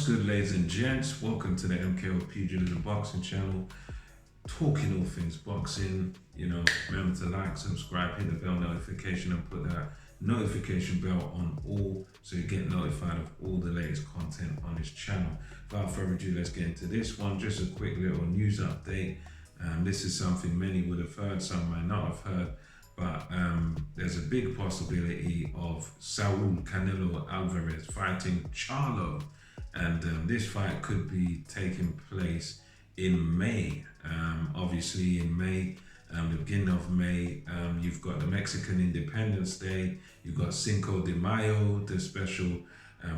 What's good, ladies and gents? Welcome to the MKO Pugilism Boxing channel. Talking all things boxing. Remember to like, subscribe, hit the bell notification, and put that notification bell on all so you get notified of all the latest content on this channel. Without further ado, let's get into this one. Just a quick little news update. This is something many would have heard, some might not have heard, but there's a big possibility of Saul Canelo Alvarez fighting Charlo, and this fight could be taking place in May. Obviously in May, the beginning of May, you've got the Mexican Independence Day, you've got Cinco De Mayo, the special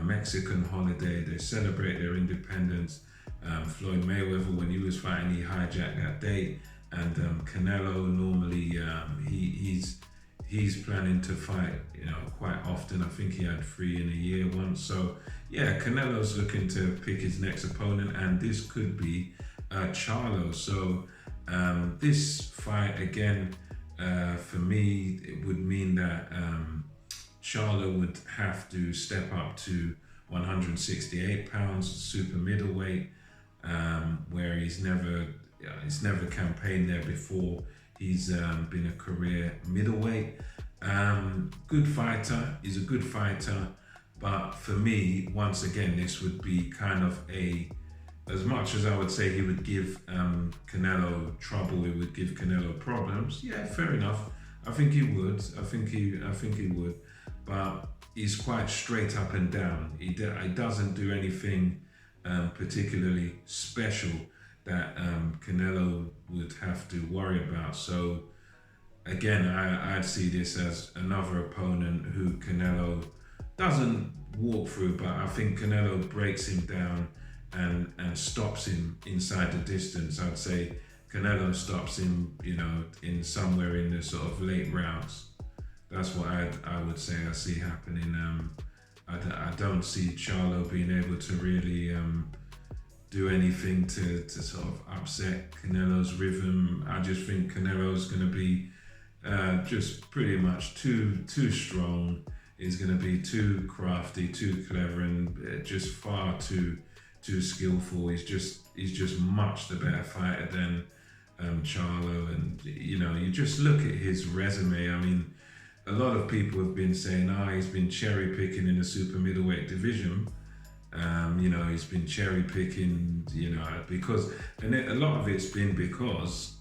Mexican holiday. They celebrate their independence. Floyd Mayweather, when he was fighting, he hijacked that date, and Canelo normally he's planning to fight quite often. I think he had 3 in a year once. So yeah, Canelo's looking to pick his next opponent, and this could be Charlo. So this fight again, for me, it would mean that Charlo would have to step up to 168 pounds, super middleweight, where he's never campaigned there before. He's been a career middleweight. Good fighter, he's a good fighter, but for me, once again, this would be kind of as much as I would say he would give Canelo trouble, it would give Canelo problems. Yeah, fair enough. I think he would. I think he would. But he's quite straight up and down. He doesn't do anything particularly special that Canelo would have to worry about. So again, I'd see this as another opponent who Canelo doesn't walk through, but I think Canelo breaks him down and stops him inside the distance. I'd say Canelo stops him, in somewhere in the sort of late rounds. That's what I would say I see happening. I don't see Charlo being able to really do anything to sort of upset Canelo's rhythm. I just think Canelo's going to be just pretty much too strong. He's going to be too crafty, too clever, and just far too skillful. He's just much the better fighter than Charlo. And you just look at his resume. I mean, a lot of people have been saying, he's been cherry picking in the super middleweight division. He's been cherry picking, because, and a lot of it's been because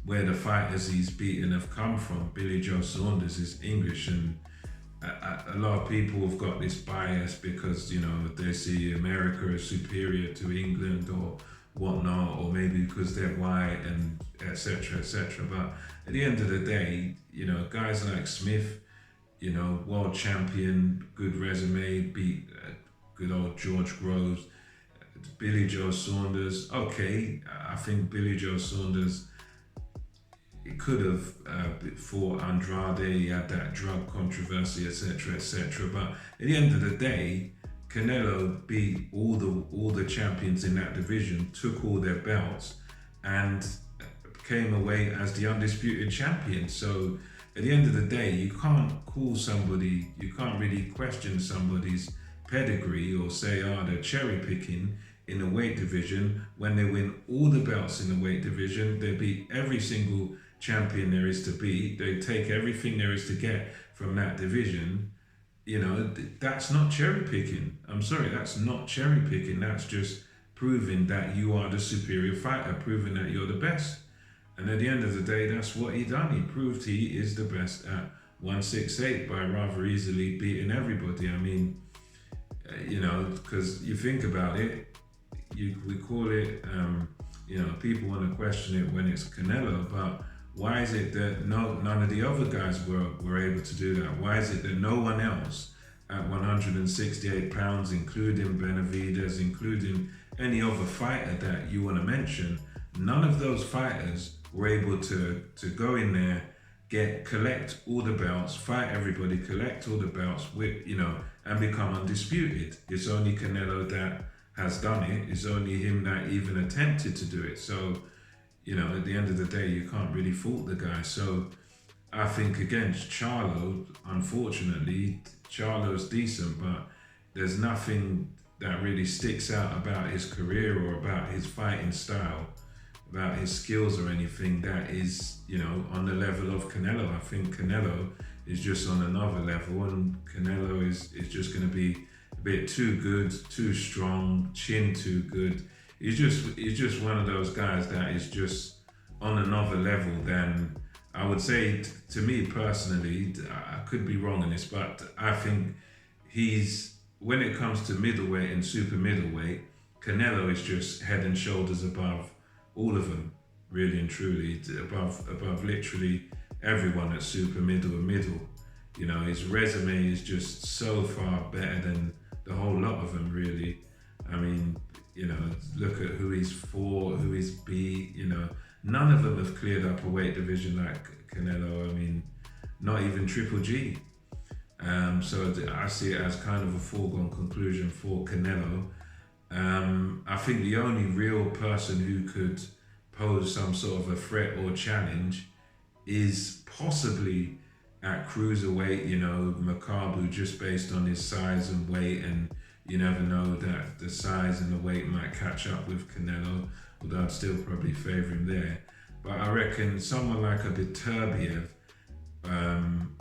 where the fighters he's beaten have come from. Billy Joe Saunders is English, and a lot of people have got this bias because, they see America as superior to England or whatnot, or maybe because they're white and etc. But at the end of the day, guys like Smith, world champion, good resume, beat good old George Groves, Billy Joe Saunders. Okay, I think Billy Joe Saunders, it could have fought Andrade. He had that drug controversy, etc. But at the end of the day, Canelo beat all the champions in that division, took all their belts, and came away as the undisputed champion. So at the end of the day, you can't really question somebody's pedigree or say, they're cherry picking in the weight division when they win all the belts in the weight division. They beat every single champion there is to beat. They take everything there is to get from that division. That's not cherry picking. I'm sorry, that's not cherry picking. That's just proving that you are the superior fighter, proving that you're the best. And at the end of the day, that's what he done. He proved he is the best at 168 by rather easily beating everybody. I mean, because you think about it, we call it, people want to question it when it's Canelo, but why is it that none of the other guys were able to do that? Why is it that no one else at 168 pounds, including Benavidez, including any other fighter that you want to mention, none of those fighters were able to go in there, collect all the belts, fight everybody, collect all the belts, and become undisputed? It's only Canelo that has done it. It's only him that even attempted to do it. So, at the end of the day, you can't really fault the guy. So I think against Charlo, unfortunately, Charlo's decent, but there's nothing that really sticks out about his career or about his fighting style, about his skills or anything that is, on the level of Canelo. I think Canelo is just on another level, and Canelo is just going to be a bit too good, too strong, chin too good. He's just one of those guys that is just on another level than, I would say, to me personally. I could be wrong in this, but I think when it comes to middleweight and super middleweight, Canelo is just head and shoulders above all of them, really and truly, above literally everyone at super middle and middle. His resume is just so far better than the whole lot of them, really. I mean, look at who he's fought, who he's beat. None of them have cleared up a weight division like Canelo. I mean, not even Triple G. So I see it as kind of a foregone conclusion for Canelo. I think the only real person who could pose some sort of a threat or challenge is possibly at cruiserweight, Makabu, just based on his size and weight, and you never know that the size and the weight might catch up with Canelo, although I'd still probably favour him there. But I reckon someone like a Beterbiev,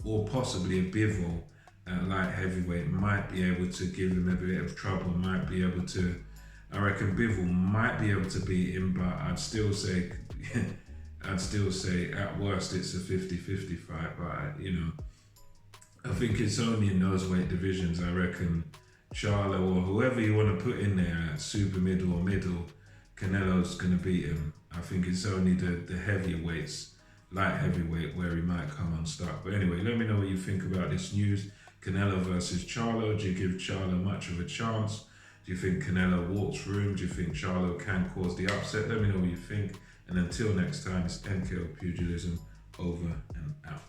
or possibly a Bivol at light heavyweight might be able to give him a bit of trouble, I reckon Bivol might be able to beat him, but I'd still say at worst it's a 50-50 fight. But I think it's only in those weight divisions. I reckon Charlo or whoever you want to put in there at super middle or middle, Canelo's going to beat him. I think it's only the heavier weights, light heavyweight, where he might come unstuck. But anyway, let me know what you think about this news. Canelo versus Charlo. Do you give Charlo much of a chance? Do you think Canelo walks through him? Do you think Charlo can cause the upset? Let me know what you think. And until next time, it's NKO Pugilism, over and out.